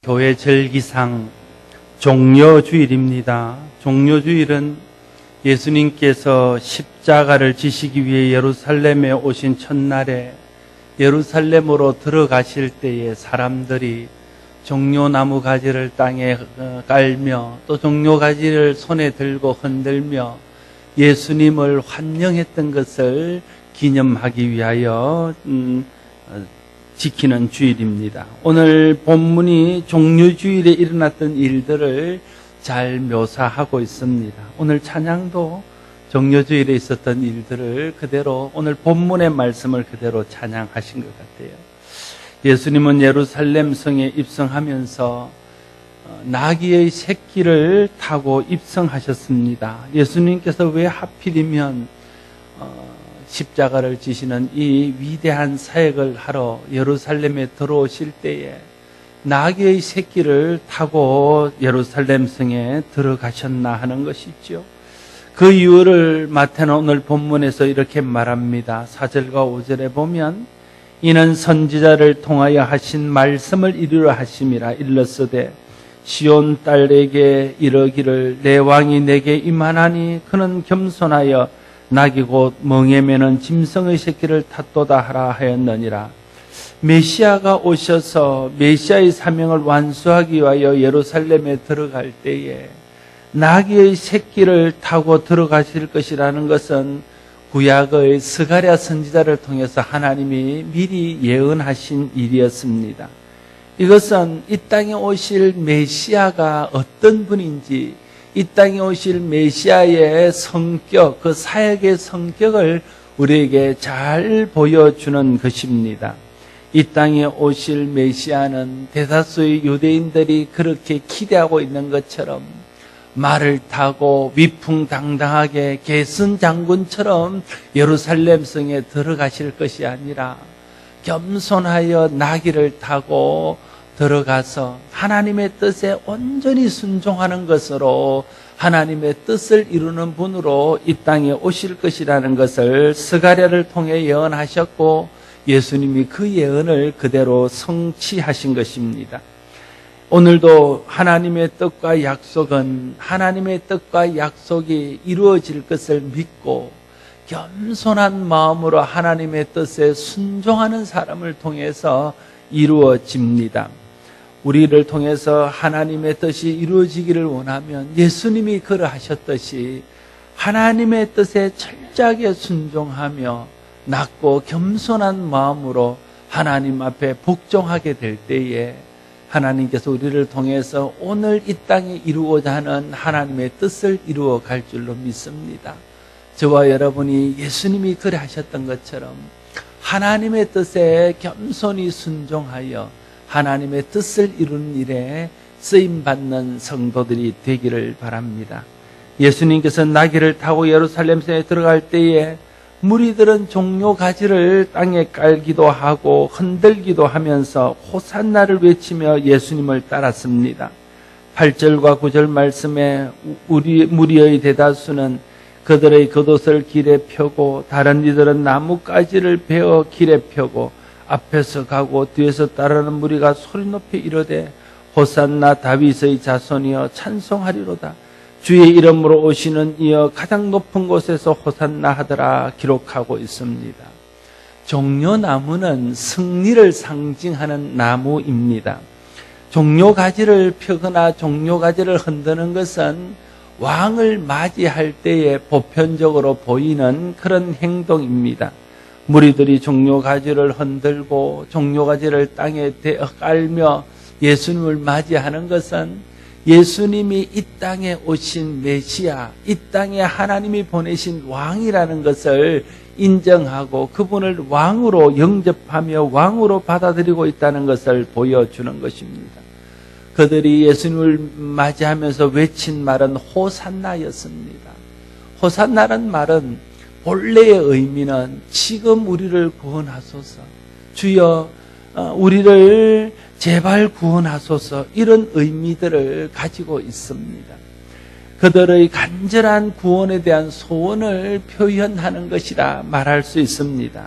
교회 절기상 종려주일입니다. 종려주일은 예수님께서 십자가를 지시기 위해 예루살렘에 오신 첫날에 예루살렘으로 들어가실 때에 사람들이 종려나무 가지를 땅에 깔며 또 종려가지를 손에 들고 흔들며 예수님을 환영했던 것을 기념하기 위하여 지키는 주일입니다. 오늘 본문이 종려주일에 일어났던 일들을 잘 묘사하고 있습니다. 오늘 찬양도 종려주일에 있었던 일들을 그대로 오늘 본문의 말씀을 그대로 찬양하신 것 같아요. 예수님은 예루살렘 성에 입성하면서 나귀의 새끼를 타고 입성하셨습니다. 예수님께서 왜 하필이면 십자가를 지시는 이 위대한 사역을 하러 예루살렘에 들어오실 때에 나귀의 새끼를 타고 예루살렘 성에 들어가셨나 하는 것이죠. 그 이유를 마태는 오늘 본문에서 이렇게 말합니다. 4절과 5절에 보면 이는 선지자를 통하여 하신 말씀을 이루려 하심이라. 일렀으되 시온 딸에게 이르기를 내 왕이 내게 임하나니 그는 겸손하여 나귀 곧 멍에 매는 짐승의 새끼를 탔도다 하라 하였느니라. 메시아가 오셔서 메시아의 사명을 완수하기 위하여 예루살렘에 들어갈 때에 나귀의 새끼를 타고 들어가실 것이라는 것은 구약의 스가랴 선지자를 통해서 하나님이 미리 예언하신 일이었습니다. 이것은 이 땅에 오실 메시아가 어떤 분인지, 이 땅에 오실 메시아의 성격, 그 사역의 성격을 우리에게 잘 보여주는 것입니다. 이 땅에 오실 메시아는 대다수의 유대인들이 그렇게 기대하고 있는 것처럼 말을 타고 위풍당당하게 계승장군처럼 예루살렘 성에 들어가실 것이 아니라 겸손하여 나귀를 타고 들어가서 하나님의 뜻에 온전히 순종하는 것으로 하나님의 뜻을 이루는 분으로 이 땅에 오실 것이라는 것을 스가랴를 통해 예언하셨고 예수님이 그 예언을 그대로 성취하신 것입니다. 오늘도 하나님의 뜻과 약속은 하나님의 뜻과 약속이 이루어질 것을 믿고 겸손한 마음으로 하나님의 뜻에 순종하는 사람을 통해서 이루어집니다. 우리를 통해서 하나님의 뜻이 이루어지기를 원하면 예수님이 그러하셨듯이 하나님의 뜻에 철저하게 순종하며 낮고 겸손한 마음으로 하나님 앞에 복종하게 될 때에 하나님께서 우리를 통해서 오늘 이 땅에 이루고자 하는 하나님의 뜻을 이루어 갈 줄로 믿습니다. 저와 여러분이 예수님이 그래 하셨던 것처럼 하나님의 뜻에 겸손히 순종하여 하나님의 뜻을 이루는 일에 쓰임받는 성도들이 되기를 바랍니다. 예수님께서 나귀를 타고 예루살렘성에 들어갈 때에 무리들은 종려가지를 땅에 깔기도 하고 흔들기도 하면서 호산나를 외치며 예수님을 따랐습니다. 8절과 9절 말씀에 무리의 대다수는 그들의 겉옷을 길에 펴고 다른 이들은 나뭇가지를 베어 길에 펴고 앞에서 가고 뒤에서 따르는 무리가 소리 높이 이르되 호산나 다윗의 자손이여 찬송하리로다. 주의 이름으로 오시는 이여 가장 높은 곳에서 호산나 하더라 기록하고 있습니다. 종려나무는 승리를 상징하는 나무입니다. 종려가지를 펴거나 종려가지를 흔드는 것은 왕을 맞이할 때에 보편적으로 보이는 그런 행동입니다. 무리들이 종려가지를 흔들고 종려가지를 땅에 깔며 예수님을 맞이하는 것은 예수님이 이 땅에 오신 메시아, 이 땅에 하나님이 보내신 왕이라는 것을 인정하고 그분을 왕으로 영접하며 왕으로 받아들이고 있다는 것을 보여주는 것입니다. 그들이 예수님을 맞이하면서 외친 말은 호산나였습니다. 호산나란 말은 본래의 의미는 지금 우리를 구원하소서, 주여 우리를 제발 구원하소서, 이런 의미들을 가지고 있습니다. 그들의 간절한 구원에 대한 소원을 표현하는 것이라 말할 수 있습니다.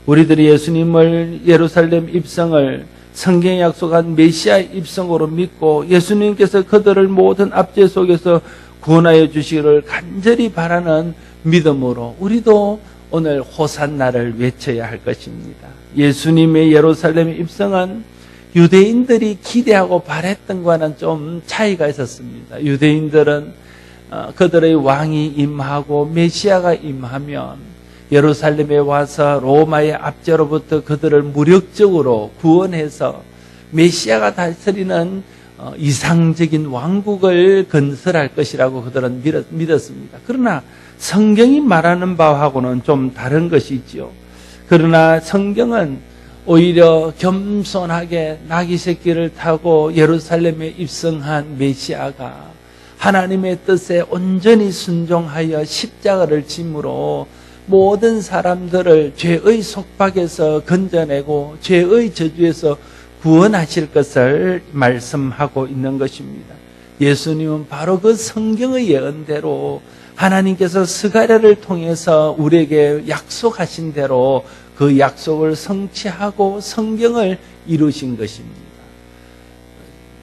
우리들이 예수님을 예루살렘 입성을 성경에 약속한 메시아의 입성으로 믿고 예수님께서 그들을 모든 압제 속에서 구원하여 주시기를 간절히 바라는 믿음으로 우리도 오늘 호산나를 외쳐야 할 것입니다. 예수님의 예루살렘 입성은 유대인들이 기대하고 바랬던 것과는 좀 차이가 있었습니다. 유대인들은 그들의 왕이 임하고 메시아가 임하면 예루살렘에 와서 로마의 압제로부터 그들을 무력적으로 구원해서 메시아가 다스리는 이상적인 왕국을 건설할 것이라고 그들은 믿었습니다. 그러나 성경이 말하는 바하고는 좀 다른 것이지요. 그러나 성경은 오히려 겸손하게 나귀 새끼를 타고 예루살렘에 입성한 메시아가 하나님의 뜻에 온전히 순종하여 십자가를 짐으로 모든 사람들을 죄의 속박에서 건져내고 죄의 저주에서 구원하실 것을 말씀하고 있는 것입니다. 예수님은 바로 그 성경의 예언대로 하나님께서 스가랴를 통해서 우리에게 약속하신 대로 그 약속을 성취하고 성경을 이루신 것입니다.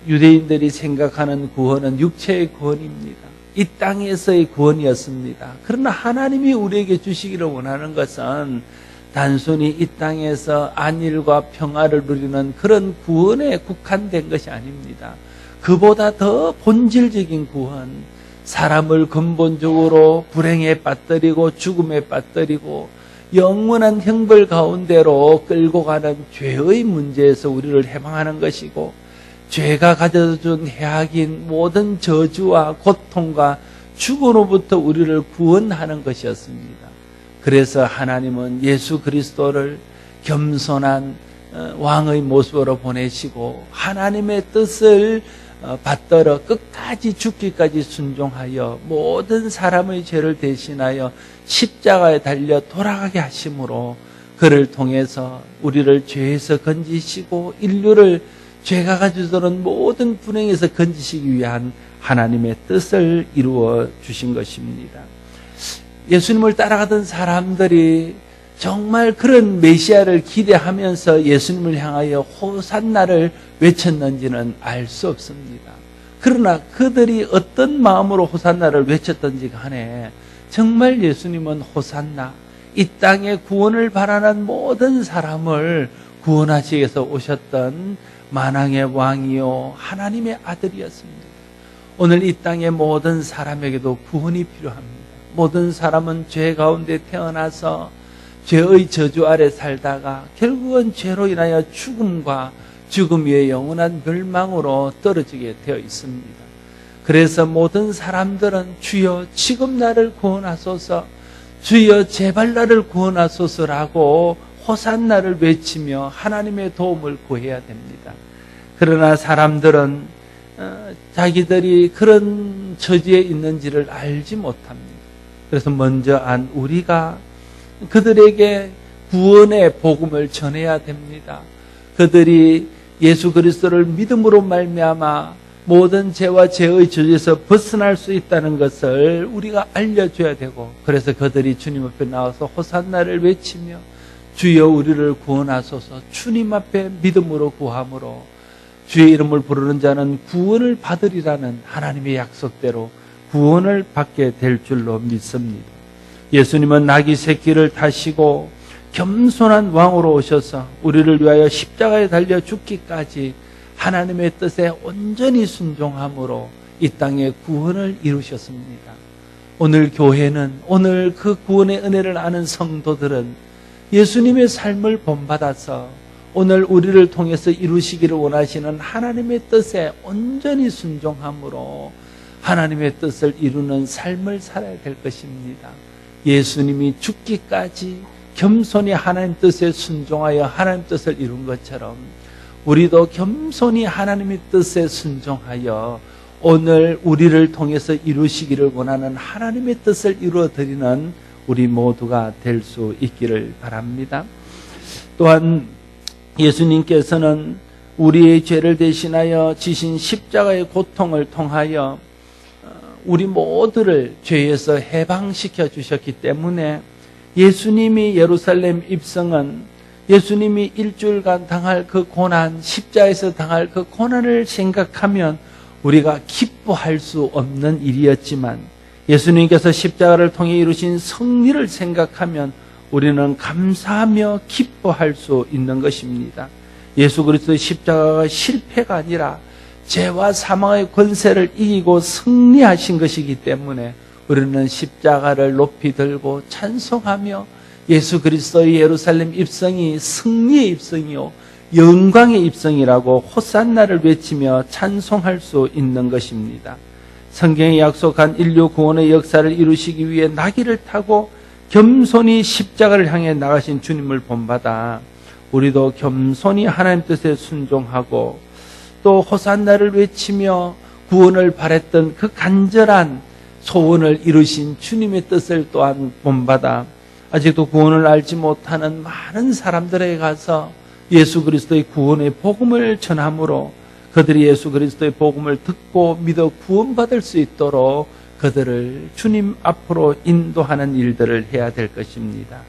유대인들이 생각하는 구원은 육체의 구원입니다. 이 땅에서의 구원이었습니다. 그러나 하나님이 우리에게 주시기를 원하는 것은 단순히 이 땅에서 안일과 평화를 누리는 그런 구원에 국한된 것이 아닙니다. 그보다 더 본질적인 구원, 사람을 근본적으로 불행에 빠뜨리고 죽음에 빠뜨리고 영원한 형벌 가운데로 끌고 가는 죄의 문제에서 우리를 해방하는 것이고, 죄가 가져준 해악인 모든 저주와 고통과 죽음으로부터 우리를 구원하는 것이었습니다. 그래서 하나님은 예수 그리스도를 겸손한 왕의 모습으로 보내시고 하나님의 뜻을 받들어 끝까지 죽기까지 순종하여 모든 사람의 죄를 대신하여 십자가에 달려 돌아가게 하심으로 그를 통해서 우리를 죄에서 건지시고 인류를 죄가 가져오는 모든 불행에서 건지시기 위한 하나님의 뜻을 이루어 주신 것입니다. 예수님을 따라가던 사람들이 정말 그런 메시아를 기대하면서 예수님을 향하여 호산나를 외쳤는지는 알 수 없습니다. 그러나 그들이 어떤 마음으로 호산나를 외쳤던지 간에 정말 예수님은 호산나, 이 땅에 구원을 바라는 모든 사람을 구원하시기 위해서 오셨던 만왕의 왕이요 하나님의 아들이었습니다. 오늘 이 땅의 모든 사람에게도 구원이 필요합니다. 모든 사람은 죄 가운데 태어나서 죄의 저주 아래 살다가 결국은 죄로 인하여 죽음과 죽음 위에 영원한 멸망으로 떨어지게 되어 있습니다. 그래서 모든 사람들은 주여 지금 나를 구원하소서, 주여 제발 나를 구원하소서라고 호산나를 외치며 하나님의 도움을 구해야 됩니다. 그러나 사람들은 자기들이 그런 처지에 있는지를 알지 못합니다. 그래서 먼저 안 우리가 그들에게 구원의 복음을 전해야 됩니다. 그들이 예수 그리스도를 믿음으로 말미암아 모든 죄와 죄의 저주에서 벗어날 수 있다는 것을 우리가 알려줘야 되고, 그래서 그들이 주님 앞에 나와서 호산나를 외치며 주여 우리를 구원하소서, 주님 앞에 믿음으로 구함으로 주의 이름을 부르는 자는 구원을 받으리라는 하나님의 약속대로 구원을 받게 될 줄로 믿습니다. 예수님은 나귀 새끼를 타시고 겸손한 왕으로 오셔서 우리를 위하여 십자가에 달려 죽기까지 하나님의 뜻에 온전히 순종함으로 이 땅에 구원을 이루셨습니다. 오늘 교회는, 오늘 그 구원의 은혜를 아는 성도들은 예수님의 삶을 본받아서 오늘 우리를 통해서 이루시기를 원하시는 하나님의 뜻에 온전히 순종함으로 하나님의 뜻을 이루는 삶을 살아야 될 것입니다. 예수님이 죽기까지 겸손히 하나님 뜻에 순종하여 하나님 뜻을 이룬 것처럼 우리도 겸손히 하나님의 뜻에 순종하여 오늘 우리를 통해서 이루시기를 원하는 하나님의 뜻을 이루어드리는 우리 모두가 될 수 있기를 바랍니다. 또한 예수님께서는 우리의 죄를 대신하여 지신 십자가의 고통을 통하여 우리 모두를 죄에서 해방시켜 주셨기 때문에 예수님이 예루살렘 입성은 예수님이 일주일간 당할 그 고난, 십자에서 당할 그 고난을 생각하면 우리가 기뻐할 수 없는 일이었지만 예수님께서 십자가를 통해 이루신 승리를 생각하면 우리는 감사하며 기뻐할 수 있는 것입니다. 예수 그리스도의 십자가가 실패가 아니라 죄와 사망의 권세를 이기고 승리하신 것이기 때문에 우리는 십자가를 높이 들고 찬송하며 예수 그리스도의 예루살렘 입성이 승리의 입성이요 영광의 입성이라고 호산나를 외치며 찬송할 수 있는 것입니다. 성경에 약속한 인류 구원의 역사를 이루시기 위해 나귀를 타고 겸손히 십자가를 향해 나가신 주님을 본받아 우리도 겸손히 하나님 뜻에 순종하고 또 호산나를 외치며 구원을 바랬던 그 간절한 소원을 이루신 주님의 뜻을 또한 본받아 아직도 구원을 알지 못하는 많은 사람들에게 가서 예수 그리스도의 구원의 복음을 전함으로 그들이 예수 그리스도의 복음을 듣고 믿어 구원받을 수 있도록 그들을 주님 앞으로 인도하는 일들을 해야 될 것입니다.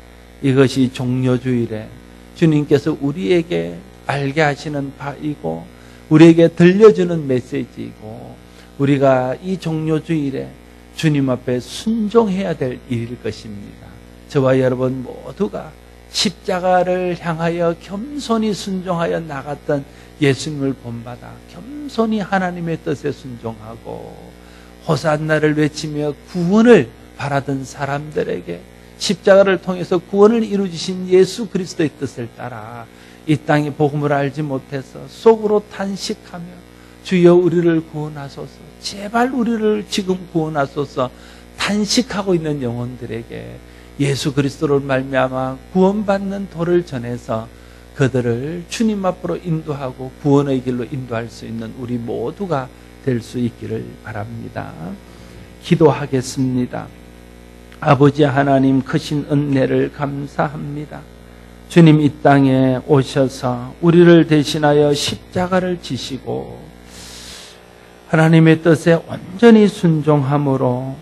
이것이 종료주일에 주님께서 우리에게 알게 하시는 바이고 우리에게 들려주는 메시지이고 우리가 이 종료주일에 주님 앞에 순종해야 될 일일 것입니다. 저와 여러분 모두가 십자가를 향하여 겸손히 순종하여 나갔던 예수님을 본받아 겸손히 하나님의 뜻에 순종하고 호산나를 외치며 구원을 바라던 사람들에게 십자가를 통해서 구원을 이루주신 예수 그리스도의 뜻을 따라 이 땅에 복음을 알지 못해서 속으로 탄식하며 주여 우리를 구원하소서 제발 우리를 지금 구원하소서 탄식하고 있는 영혼들에게 예수 그리스도를 말미암아 구원받는 도를 전해서 그들을 주님 앞으로 인도하고 구원의 길로 인도할 수 있는 우리 모두가 될 수 있기를 바랍니다. 기도하겠습니다. 아버지 하나님 크신 은혜를 감사합니다. 주님 이 땅에 오셔서 우리를 대신하여 십자가를 지시고 하나님의 뜻에 온전히 순종함으로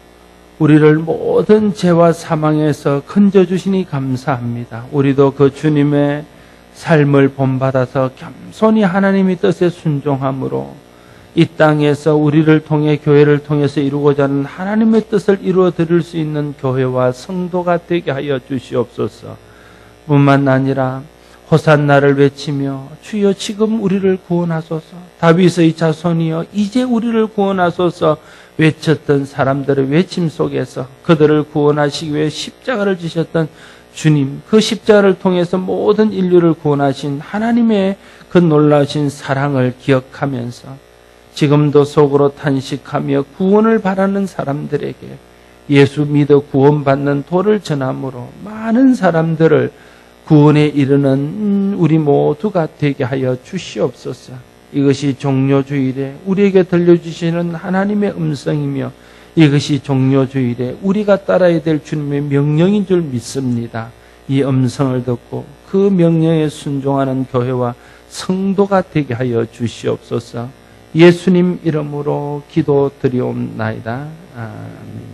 우리를 모든 죄와 사망에서 건져주시니 감사합니다. 우리도 그 주님의 삶을 본받아서 겸손히 하나님의 뜻에 순종함으로 이 땅에서 우리를 통해 교회를 통해서 이루고자 하는 하나님의 뜻을 이루어 드릴 수 있는 교회와 성도가 되게 하여 주시옵소서. 뿐만 아니라 호산나를 외치며 주여 지금 우리를 구원하소서 다윗의 자손이여 이제 우리를 구원하소서 외쳤던 사람들의 외침 속에서 그들을 구원하시기 위해 십자가를 지셨던 주님, 그 십자가를 통해서 모든 인류를 구원하신 하나님의 그 놀라우신 사랑을 기억하면서 지금도 속으로 탄식하며 구원을 바라는 사람들에게 예수 믿어 구원받는 도를 전함으로 많은 사람들을 구원에 이르는 우리 모두가 되게 하여 주시옵소서. 이것이 종료주일에 우리에게 들려주시는 하나님의 음성이며 이것이 종료주일에 우리가 따라야 될 주님의 명령인 줄 믿습니다. 이 음성을 듣고 그 명령에 순종하는 교회와 성도가 되게 하여 주시옵소서. 예수님 이름으로 기도드리옵나이다. 아멘.